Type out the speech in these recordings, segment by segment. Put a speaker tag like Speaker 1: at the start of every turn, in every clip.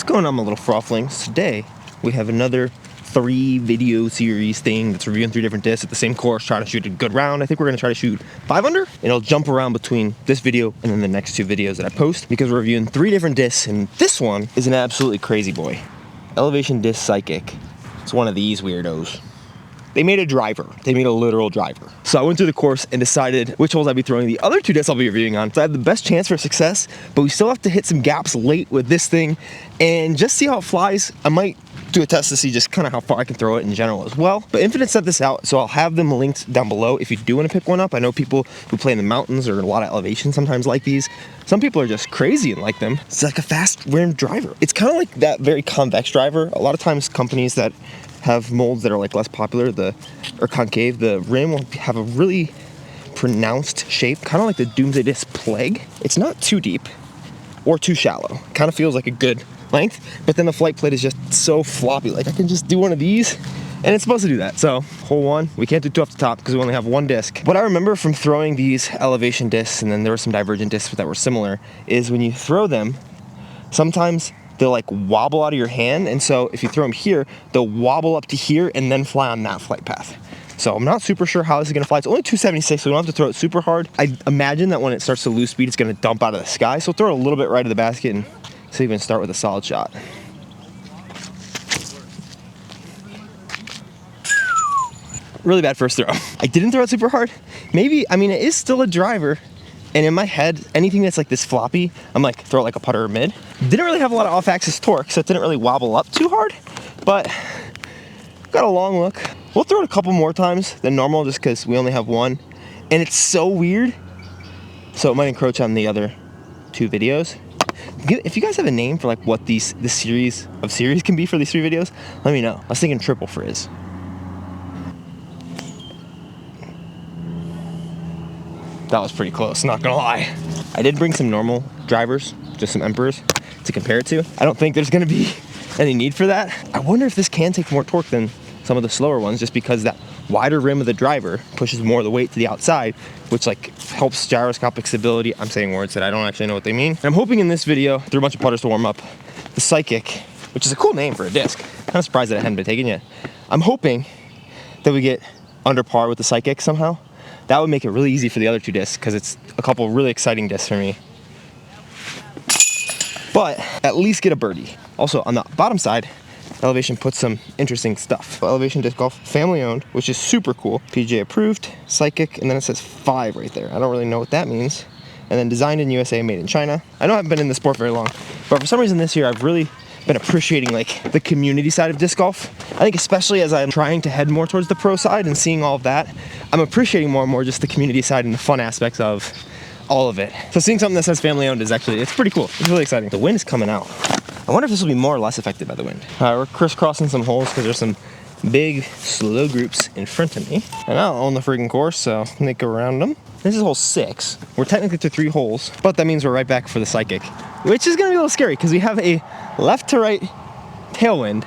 Speaker 1: What's going on, my little frothlings? Today we have another 3 video series thing that's reviewing 3 different discs at the same course, trying to shoot a good round. I think we're going to try to shoot 5 under, and it'll jump around between this video and then the next 2 videos that I post, because we're reviewing 3 different discs, and this one is an absolutely crazy boy. Elevation Disc Psychic. It's one of these weirdos. They made a driver. They made a literal driver. So I went through the course and decided which holes I'd be throwing the other 2 discs I'll be reviewing on. So I have the best chance for success, but we still have to hit some gaps late with this thing and just see how it flies. I might do a test to see just kind of how far I can throw it in general as well. But Infinite set this out, so I'll have them linked down below if you do want to pick one up. I know people who play in the mountains or a lot of elevation sometimes like these. Some people are just crazy and like them. It's like a fast rim driver. It's kind of like that very convex driver. A lot of times companies that have molds that are like less popular, or concave, the rim will have a really pronounced shape, kind of like the Doomsday Disc Plague. It's not too deep or too shallow. Kind of feels like a good length, but then the flight plate is just so floppy. Like I can just do one of these and it's supposed to do that. So hole 1, we can't do 2 off the top because we only have 1 disc. What I remember from throwing these elevation discs, and then there were some divergent discs that were similar, is when you throw them, sometimes they'll like wobble out of your hand, and so if you throw them here, they'll wobble up to here and then fly on that flight path. So I'm not super sure how this is gonna fly. It's only 276, so we don't have to throw it super hard. I imagine that when it starts to lose speed, it's gonna dump out of the sky. So throw it a little bit right to the basket and see if we can start with a solid shot. Really bad first throw. I didn't throw it super hard. Maybe, I mean, it is still a driver. And in my head, anything that's like this floppy, I'm like, throw it like a putter or mid. Didn't really have a lot of off-axis torque, so it didn't really wobble up too hard, but got a long look. We'll throw it a couple more times than normal just because we only have 1. And it's so weird, so it might encroach on the other 2 videos. If you guys have a name for like what this series can be for these 3 videos, let me know. I was thinking triple frizz. That was pretty close, not gonna lie. I did bring some normal drivers, just some Emperors, to compare it to. I don't think there's gonna be any need for that. I wonder if this can take more torque than some of the slower ones, just because that wider rim of the driver pushes more of the weight to the outside, which like helps gyroscopic stability. I'm saying words that I don't actually know what they mean. And I'm hoping in this video, through a bunch of putters to warm up, the Psychic, which is a cool name for a disc. Kind of surprised that it hadn't been taken yet. I'm hoping that we get under par with the Psychic somehow. That would make it really easy for the other 2 discs, because it's a couple of really exciting discs for me. But at least get a birdie. Also, on the bottom side, Elevation puts some interesting stuff. Elevation Disc Golf, family owned, which is super cool. PGA approved, Psychic, and then it says 5 right there. I don't really know what that means. And then designed in USA, made in China. I know I haven't been in the sport very long, but for some reason this year I've really been appreciating like the community side of disc golf. I think especially as I'm trying to head more towards the pro side and seeing all of that, I'm appreciating more and more just the community side and the fun aspects of all of it. So seeing something that says family owned is actually, it's pretty cool. It's really exciting. The wind is coming out. I wonder if this will be more or less affected by the wind. We're crisscrossing some holes because there's some big slow groups in front of me. And I don't own the freaking course, so I'm gonna go around them. This is hole 6. We're technically to 3 holes, but that means we're right back for the Psychic, which is gonna be a little scary because we have a left to right tailwind,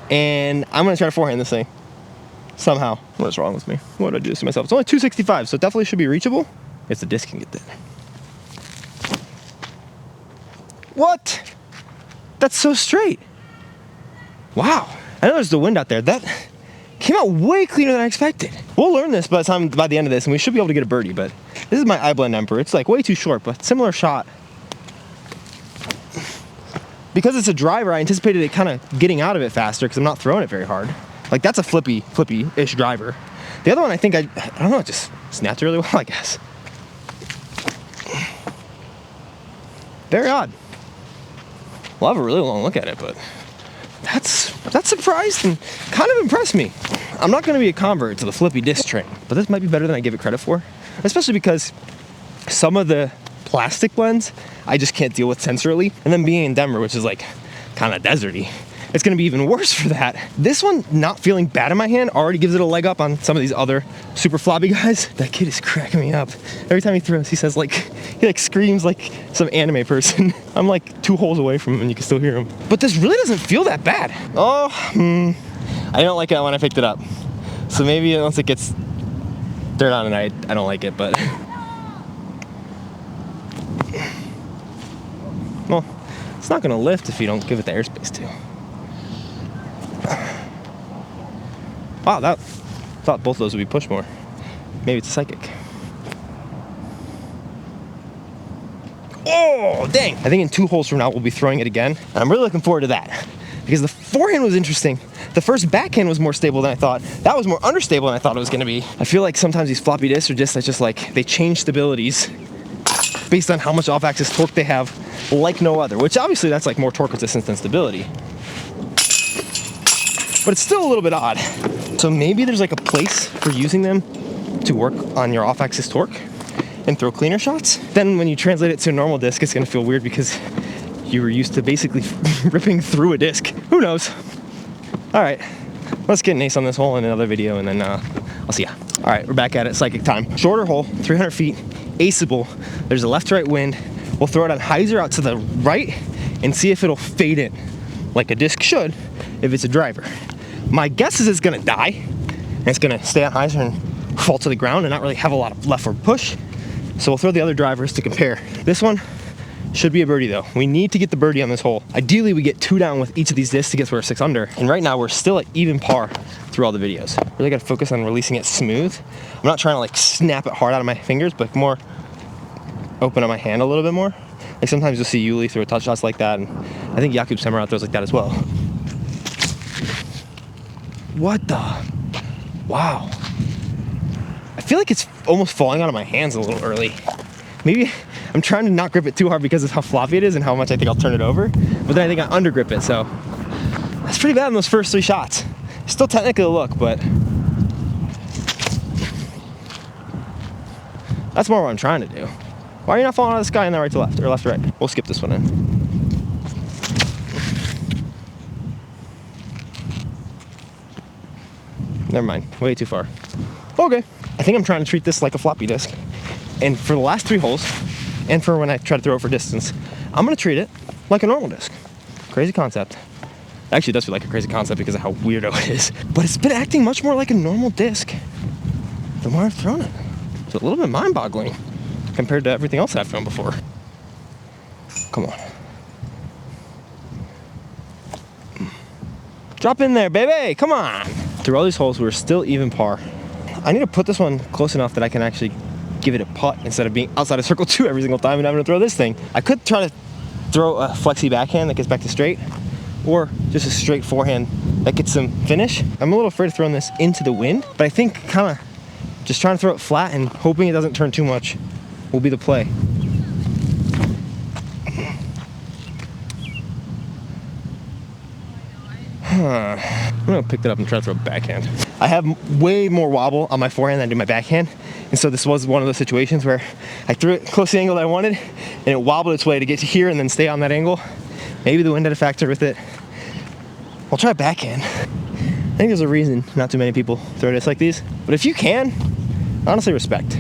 Speaker 1: and I'm gonna try to forehand this thing somehow. What is wrong with me? What did I do this to myself? It's only 265, so it definitely should be reachable if the disc can get there. What? That's so straight. Wow. I know there's the wind out there. That came out way cleaner than I expected. We'll learn this by the end of this, and we should be able to get a birdie, but this is my iBlend Emperor. It's like way too short, but similar shot. Because it's a driver, I anticipated it kind of getting out of it faster because I'm not throwing it very hard. Like that's a flippy-ish driver. The other one, I think I don't know, it just snapped really well, I guess. Very odd. We'll have a really long look at it, but that surprised and kind of impressed me. I'm not going to be a convert to the flippy disc train, but this might be better than I give it credit for, especially because some of the plastic blends I just can't deal with sensorily, and then being in Denver, which is like kind of deserty, it's going to be even worse for that. This one, not feeling bad in my hand, already gives it a leg up on some of these other super floppy guys. That kid is cracking me up. Every time he throws, he says he screams like some anime person. I'm like 2 holes away from him and you can still hear him. But this really doesn't feel that bad. Oh, I don't like it when I picked it up. So maybe once it gets dirt on it, I don't like it, but. Well, it's not gonna lift if you don't give it the airspace to. Wow, thought both of those would be pushed more. Maybe it's a psychic. Oh, dang. I think in 2 holes from now, we'll be throwing it again. And I'm really looking forward to that because the forehand was interesting. The first backhand was more stable than I thought. That was more understable than I thought it was gonna be. I feel like sometimes these floppy discs are just like, they change stabilities based on how much off-axis torque they have, like no other, which obviously that's like more torque resistance than stability. But it's still a little bit odd. So maybe there's like a place for using them to work on your off-axis torque and throw cleaner shots. Then when you translate it to a normal disc, it's gonna feel weird because you were used to basically ripping through a disc. Who knows? All right, let's get an ace on this hole in another video, and then I'll see ya. All right, we're back at it, psychic time. Shorter hole, 300 feet, aceable. There's a left to right wind. We'll throw it on hyzer out to the right and see if it'll fade in, like a disc should if it's a driver. My guess is it's gonna die, and it's gonna stay on hyzer and fall to the ground and not really have a lot of leftward push. So we'll throw the other drivers to compare. This one should be a birdie though. We need to get the birdie on this hole. Ideally, we get 2 down with each of these discs to get to our 6 under. And right now we're still at even par through all the videos. Really gotta focus on releasing it smooth. I'm not trying to like snap it hard out of my fingers, but more open on my hand a little bit more. Like sometimes you'll see Yuli throw touch shots like that, and I think Jakub Semerad throws like that as well. What the? Wow. I feel like it's almost falling out of my hands a little early. Maybe I'm trying to not grip it too hard because of how floppy it is and how much I think I'll turn it over. But then I think I under grip it, so that's pretty bad in those first 3 shots. Still technically a look, but that's more what I'm trying to do. Why are you not falling out of the sky in that right to left, or left to right? We'll skip this one in. Never mind, way too far. Okay, I think I'm trying to treat this like a floppy disc. And for the last 3 holes, and for when I try to throw it for distance, I'm gonna treat it like a normal disc. Crazy concept. Actually, it does feel like a crazy concept because of how weirdo it is. But it's been acting much more like a normal disc the more I've thrown it. It's a little bit mind-boggling compared to everything else I've thrown before. Come on. Drop in there, baby, come on. Through all these holes, we're still even par. I need to put this one close enough that I can actually give it a putt instead of being outside of circle 2 every single time and having to throw this thing. I could try to throw a flexi backhand that gets back to straight, or just a straight forehand that gets some finish. I'm a little afraid of throwing this into the wind, but I think kind of just trying to throw it flat and hoping it doesn't turn too much will be the play. I'm gonna pick that up and try to throw a backhand. I have way more wobble on my forehand than I do my backhand, and so this was one of those situations where I threw it close to the angle that I wanted, and it wobbled its way to get to here and then stay on that angle. Maybe the wind had a factor with it. I'll try backhand. I think there's a reason not too many people throw discs like these, but if you can, honestly respect.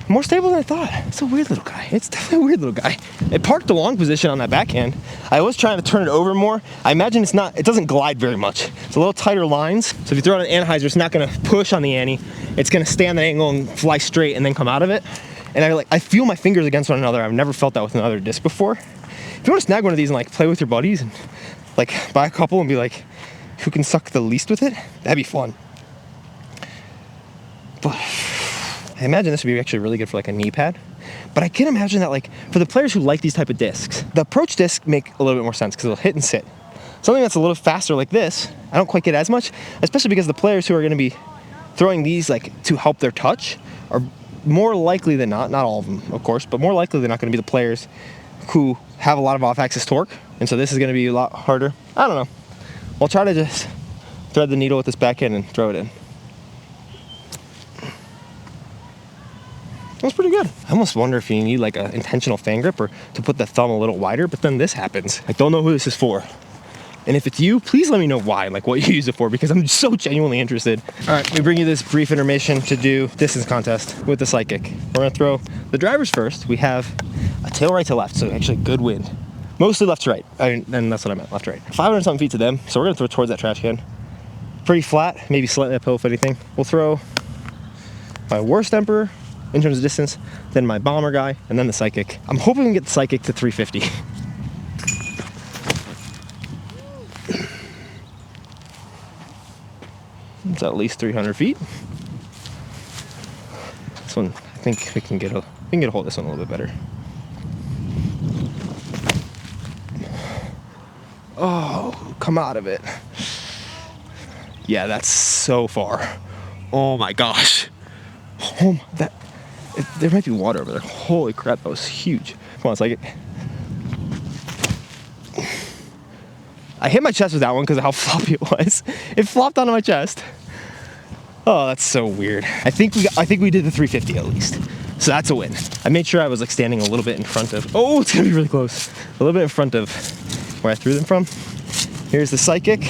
Speaker 1: More stable than I thought. It's a weird little guy. It's definitely a weird little guy. It parked the long position on that backhand. I was trying to turn it over more. I imagine it doesn't glide very much. It's a little tighter lines. So if you throw it on an anhyzer, it's not gonna push on the ante. It's gonna stay on the angle and fly straight and then come out of it. And I feel my fingers against one another. I've never felt that with another disc before. If you want to snag one of these and like play with your buddies and like buy a couple and be like, who can suck the least with it? That'd be fun. But I imagine this would be actually really good for like a knee pad. But I can imagine that like for the players who like these type of discs, the approach discs make a little bit more sense because it'll hit and sit. Something that's a little faster like this, I don't quite get as much, especially because the players who are going to be throwing these like to help their touch are more likely than not all of them, of course, but more likely than not going to be the players who have a lot of off-axis torque. And so this is going to be a lot harder. I don't know. I'll try to just thread the needle with this backhand and throw it in. That's pretty good. I almost wonder if you need like an intentional fan grip or to put the thumb a little wider, but then this happens. I don't know who this is for. And if it's you, please let me know why, like what you use it for, because I'm so genuinely interested. All right, we bring you this brief intermission to do distance contest with the Psychic. We're gonna throw the drivers first. We have a tail right to left, so actually good wind. Mostly left to right, and that's what I meant, left to right. 500 something feet to them, so we're gonna throw towards that trash can. Pretty flat, maybe slightly uphill if anything. We'll throw my worst emperor in terms of distance, then my bomber guy, and then the psychic. I'm hoping we can get the psychic to 350. It's at least 300 feet. This one, I think we can get a hold of this one a little bit better. Oh, come out of it. Yeah, that's so far. Oh my gosh. Oh, there might be water over there. Holy crap, that was huge. Come on, psychic. I hit my chest with that one because of how floppy it was. It flopped onto my chest. Oh, that's so weird. I think we did the 350 at least. So that's a win. I made sure I was like standing a little bit in front of, oh, it's gonna be really close. A little bit in front of where I threw them from. Here's the psychic.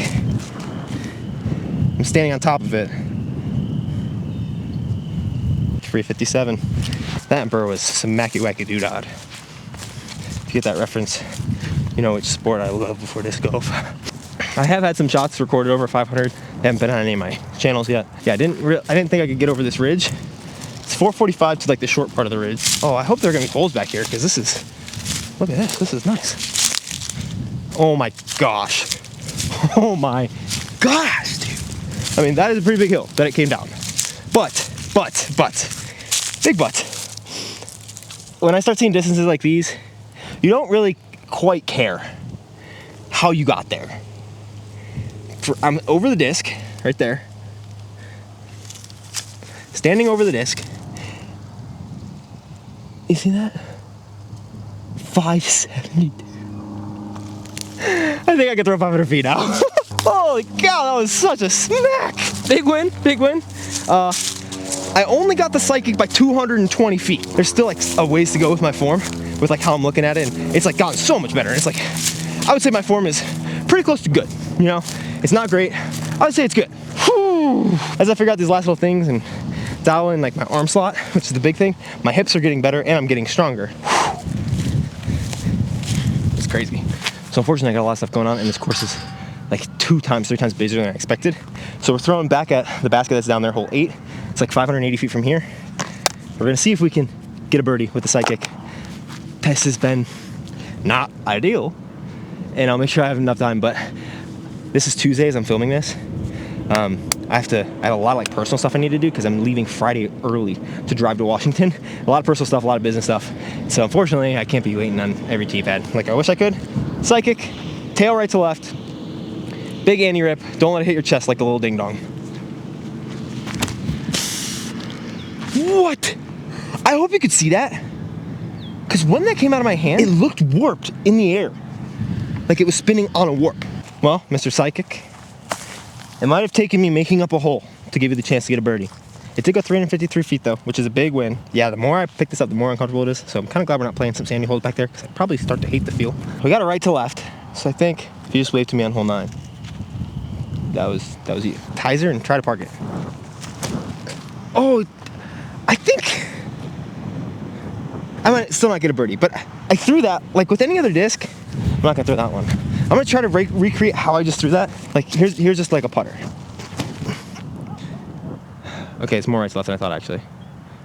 Speaker 1: I'm standing on top of it. 357. That Emperor was some macky wacky doodad. If you get that reference, you know which sport I love before disc golf. I have had some shots recorded over 500. They haven't been on any of my channels yet. Yeah, I didn't think I could get over this ridge. It's 445 to like the short part of the ridge. Oh, I hope there are gonna be holes back here because this is, look at this. This is nice. Oh my gosh. Oh my gosh, dude. I mean, that is a pretty big hill that it came down. But, big but. When I start seeing distances like these, you don't really quite care how you got there. I'm over the disc, right there. Standing over the disc. You see that? 572. I think I can throw 500 feet now. Holy cow, that was such a smack. Big win, big win. I only got the psychic by 220 feet. There's still like a ways to go with my form, with like how I'm looking at it, and it's like gotten so much better. And it's like, I would say my form is pretty close to good, you know? It's not great, I would say it's good. Whew. As I figure out these last little things and dial in like my arm slot, which is the big thing, my hips are getting better and I'm getting stronger. Whew. It's crazy. So unfortunately I got a lot of stuff going on and this course is like 3 times busier than I expected. So we're throwing back at the basket that's down there, hole 8. It's like 580 feet from here. We're gonna see if we can get a birdie with the psychic. This has been not ideal, and I'll make sure I have enough time, but this is Tuesday as I'm filming this. I have a lot of like personal stuff I need to do because I'm leaving Friday early to drive to Washington. A lot of personal stuff, a lot of business stuff. So unfortunately, I can't be waiting on every tee pad like I wish I could. Psychic, tail right to left, big Annie rip. Don't let it hit your chest like a little ding dong. What? I hope you could see that. Because when that came out of my hand, it looked warped in the air. Like it was spinning on a warp. Well, Mr. Psychic, it might have taken me making up a hole to give you the chance to get a birdie. It did go 353 feet though, which is a big win. Yeah, the more I pick this up, the more uncomfortable it is. So I'm kind of glad we're not playing some sandy holes back there because I'd probably start to hate the feel. We got it right to left. So I think if you just wave to me on hole 9, that was you. Tizer and try to park it. Oh, I think I might still not get a birdie, but I threw that like with any other disc. I'm not gonna throw that one. I'm gonna try to recreate how I just threw that. Like here's just like a putter. Okay, it's more right to left than I thought actually.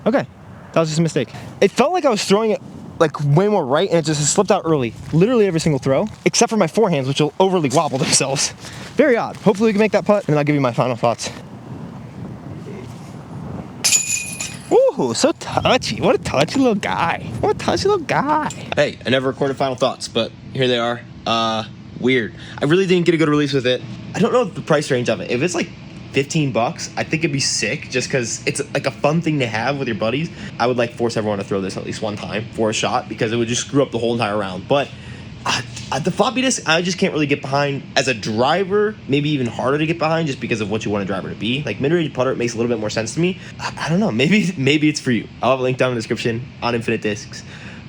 Speaker 1: Okay, that was just a mistake. It felt like I was throwing it like way more right and it just slipped out early. Literally every single throw, except for my forehands, which will overly wobble themselves. Very odd. Hopefully we can make that putt and then I'll give you my final thoughts. Ooh, so touchy. What a touchy little guy. What a touchy little guy. Hey, I never recorded final thoughts, but here they are. Weird. I really didn't get a good release with it. I don't know the price range of it. If it's like 15 bucks, I think it'd be sick just because it's like a fun thing to have with your buddies. I would like force everyone to throw this at least one time for a shot because it would just screw up the whole entire round. But the floppy disc, I just can't really get behind as a driver. Maybe even harder to get behind just because of what you want a driver to be. Like mid-range putter, it makes a little bit more sense to me. I don't know. Maybe it's for you. I'll have a link down in the description on Infinite Discs.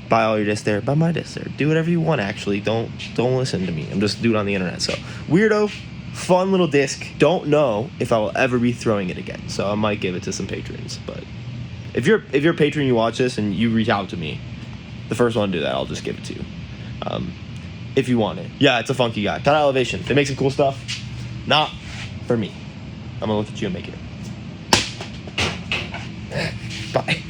Speaker 1: Buy all your discs there. Buy my discs there. Do whatever you want. Actually, don't listen to me. I'm just a dude on the internet. So weirdo, fun little disc. Don't know if I will ever be throwing it again. So I might give it to some patrons. But if you're a patron, you watch this and you reach out to me, the first one to do that, I'll just give it to you. If you want it. Yeah, it's a funky guy. Tight elevation. They make some cool stuff. Not for me. I'm gonna look at you and make it. Bye.